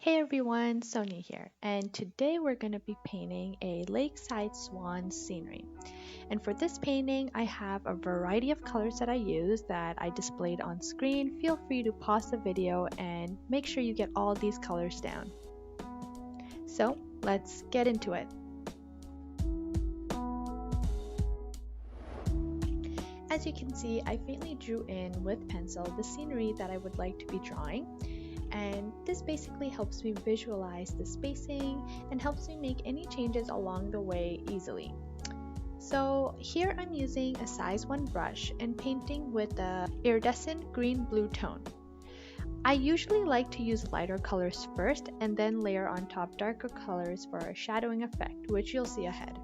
Hey everyone, Sonia here, and today we're going to be painting a lakeside swan scenery. And for this painting, I have a variety of colors that I use that I displayed on screen. Feel free to pause the video and make sure you get all these colors down. So let's get into it. As you can see, I faintly drew in with pencil the scenery that I would like to be drawing. And this basically helps me visualize the spacing and helps me make any changes along the way easily. So here I'm using a size 1 brush and painting with the iridescent green-blue tone. I usually like to use lighter colors first and then layer on top darker colors for a shadowing effect, which you'll see ahead.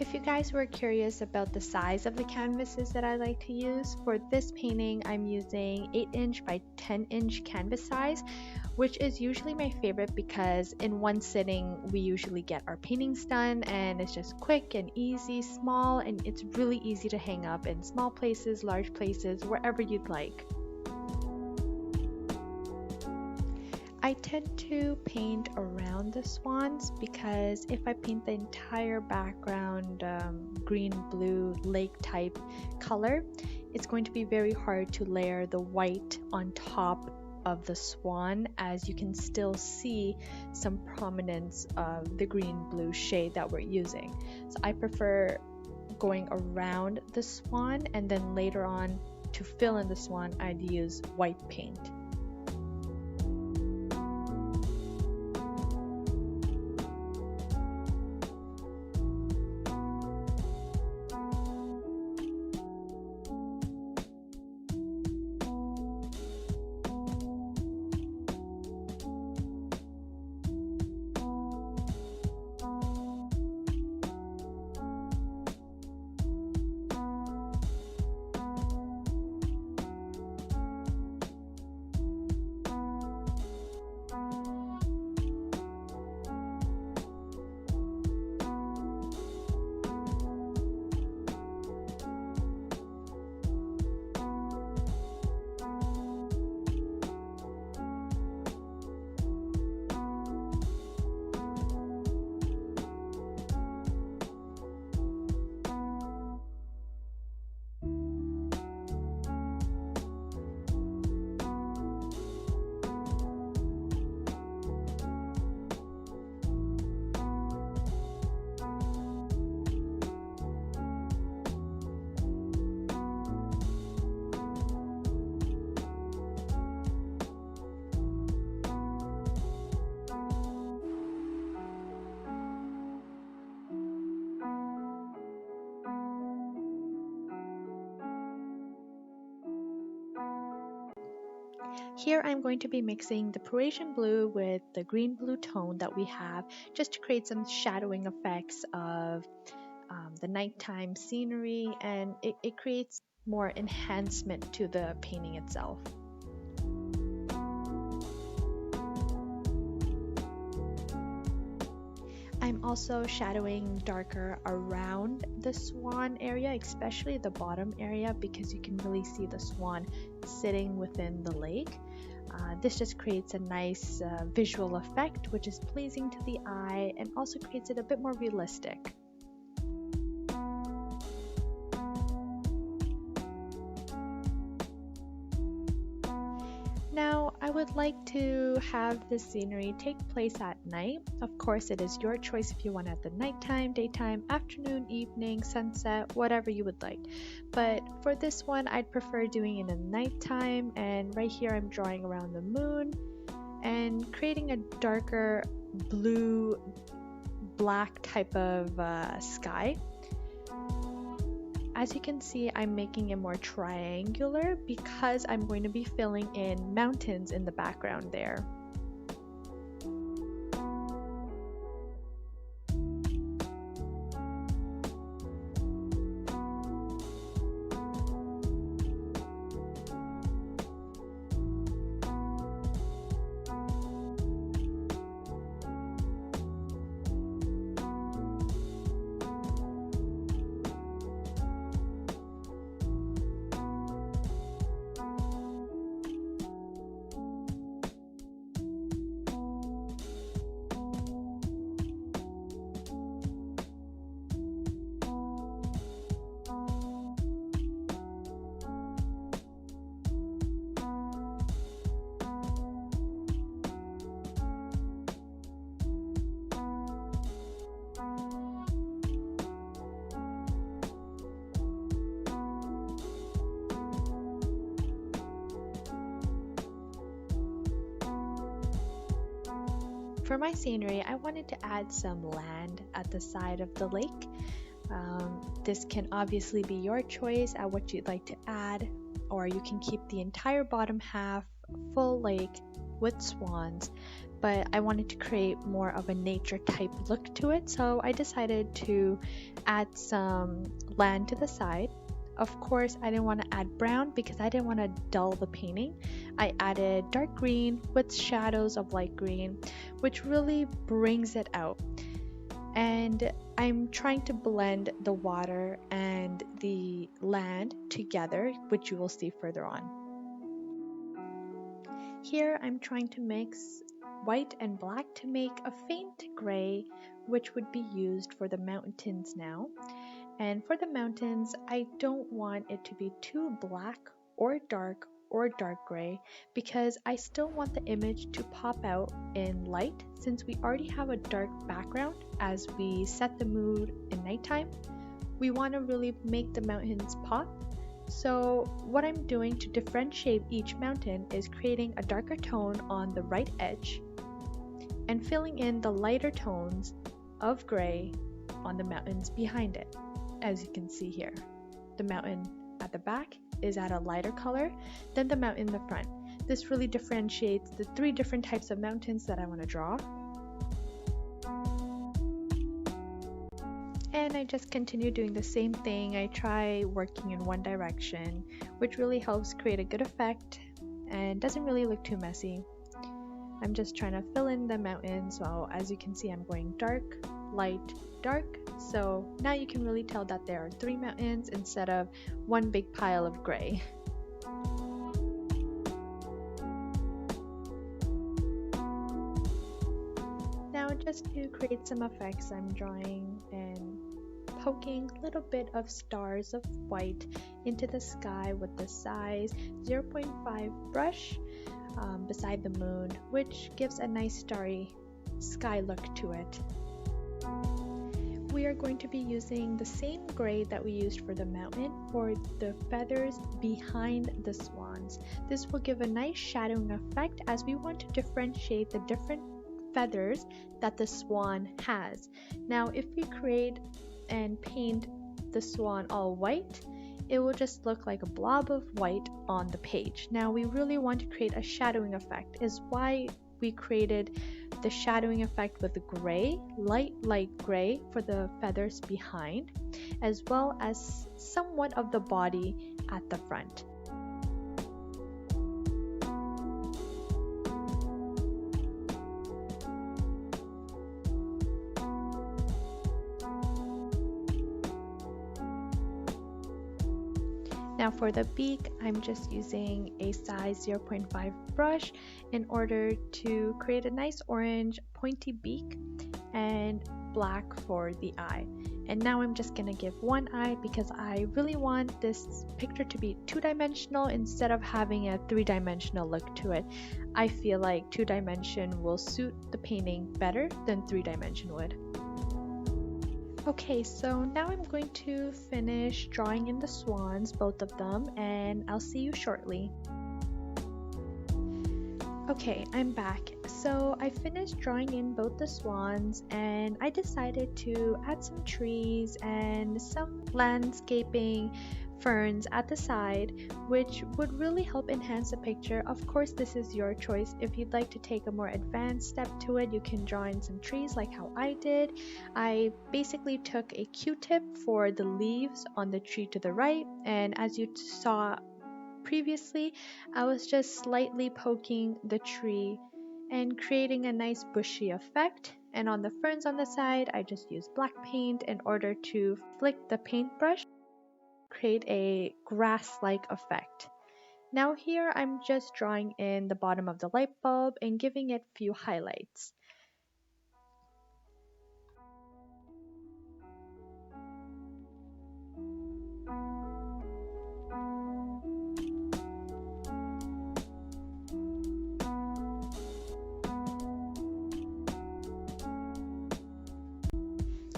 If you guys were curious about the size of the canvases that I like to use, for this painting I'm using 8" by 10" canvas size, which is usually my favorite because in one sitting we usually get our paintings done and it's just quick and easy, small, and it's really easy to hang up in small places, large places, wherever you'd like. I tend to paint around the swans because if I paint the entire background green, blue, lake type color, it's going to be very hard to layer the white on top of the swan, as you can still see some prominence of the green blue shade that we're using. So I prefer going around the swan, and then later on to fill in the swan I'd use white paint. Here I'm going to be mixing the Prussian Blue with the green-blue tone that we have just to create some shadowing effects of the nighttime scenery, and it creates more enhancement to the painting itself. I'm also shadowing darker around the swan area, especially the bottom area, because you can really see the swan sitting within the lake. This just creates a nice visual effect, which is pleasing to the eye and also creates it a bit more realistic. Now, I would like to have this scenery take place at night. Of course, it is your choice if you want it at the nighttime, daytime, afternoon, evening, sunset, whatever you would like. But for this one, I'd prefer doing it in the nighttime, and right here I'm drawing around the moon and creating a darker blue, black type of sky. As you can see, I'm making it more triangular because I'm going to be filling in mountains in the background there. For my scenery, I wanted to add some land at the side of the lake. This can obviously be your choice at what you'd like to add, or you can keep the entire bottom half full lake with swans, but I wanted to create more of a nature type look to it, so I decided to add some land to the side. Of course, I didn't want to add brown because I didn't want to dull the painting. I added dark green with shadows of light green, which really brings it out. And I'm trying to blend the water and the land together, which you will see further on. Here I'm trying to mix white and black to make a faint gray, which would be used for the mountains now. And for the mountains, I don't want it to be too black or dark gray because I still want the image to pop out in light, since we already have a dark background as we set the mood in nighttime. We want to really make the mountains pop. So what I'm doing to differentiate each mountain is creating a darker tone on the right edge and filling in the lighter tones of gray on the mountains behind it. As you can see here, the mountain at the back is at a lighter color than the mountain in the front. This really differentiates the three different types of mountains that I want to draw. And I just continue doing the same thing. I try working in one direction, which really helps create a good effect and doesn't really look too messy. I'm just trying to fill in the mountain, so as you can see I'm going dark, light, dark, so now you can really tell that there are three mountains instead of one big pile of gray. Now just to create some effects, I'm drawing and poking a little bit of stars of white into the sky with the size 0.5 brush beside the moon, which gives a nice starry sky look to it. We are going to be using the same gray that we used for the mountain for the feathers behind the swans. This will give a nice shadowing effect as we want to differentiate the different feathers that the swan has. Now if we create and paint the swan all white, it will just look like a blob of white on the page. Now we really want to create a shadowing effect, is why we created the shadowing effect with the gray, light gray for the feathers behind, as well as somewhat of the body at the front. Now for the beak, I'm just using a size 0.5 brush in order to create a nice orange pointy beak and black for the eye. And now I'm just gonna give one eye because I really want this picture to be two-dimensional instead of having a three-dimensional look to it. I feel like two-dimension will suit the painting better than three-dimension would. Okay, so now I'm going to finish drawing in the swans, both of them, and I'll see you shortly. Okay, I'm back. So I finished drawing in both the swans and I decided to add some trees and some landscaping ferns at the side, which would really help enhance the picture. Of course, this is your choice. If you'd like to take a more advanced step to it, you can draw in some trees like how I did. I basically took a Q-tip for the leaves on the tree to the right, and as you saw previously, I was just slightly poking the tree and creating a nice bushy effect. And on the ferns on the side, I just used black paint in order to flick the paintbrush, create a grass-like effect. Now here I'm just drawing in the bottom of the light bulb and giving it a few highlights.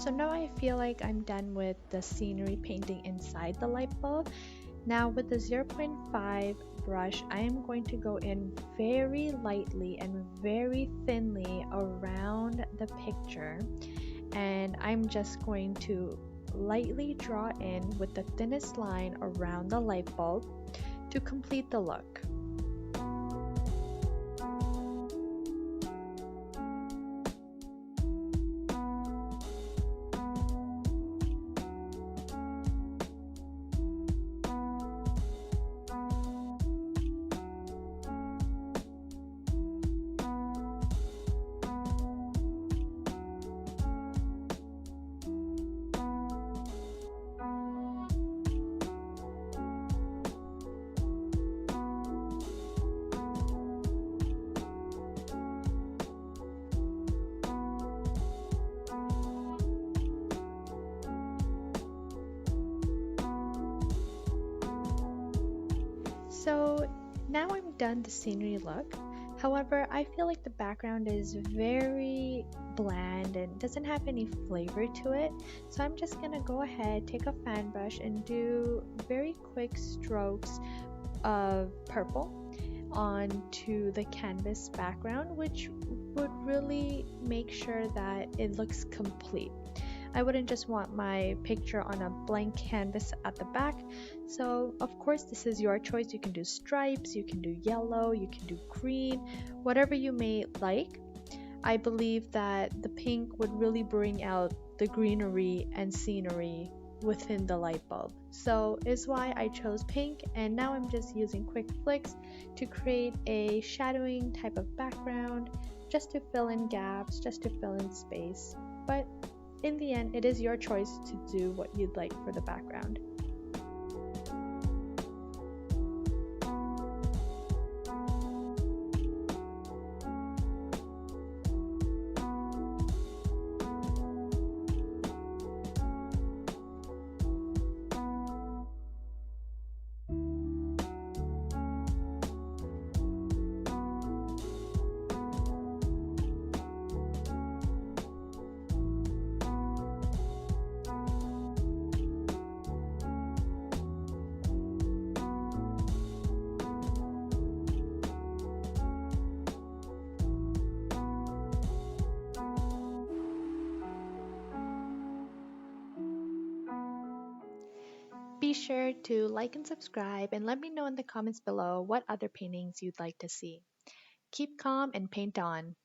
So now I feel like I'm done with the scenery painting inside the light bulb. Now with the zero point 0.5 brush, I am going to go in very lightly and very thinly around the picture, and I'm just going to lightly draw in with the thinnest line around the light bulb to complete the look. So now I'm done the scenery look. However, I feel like the background is very bland and doesn't have any flavor to it. So I'm just gonna go ahead, take a fan brush and do very quick strokes of purple onto the canvas background, which would really make sure that it looks complete. I wouldn't just want my picture on a blank canvas at the back. So of course this is your choice. You can do stripes, you can do yellow, you can do green, whatever you may like. I believe that the pink would really bring out the greenery and scenery within the light bulb. So is why I chose pink, and now I'm just using quick flicks to create a shadowing type of background just to fill in gaps, just to fill in space. But in the end, it is your choice to do what you'd like for the background. Be sure to like and subscribe and let me know in the comments below what other paintings you'd like to see. Keep calm and paint on.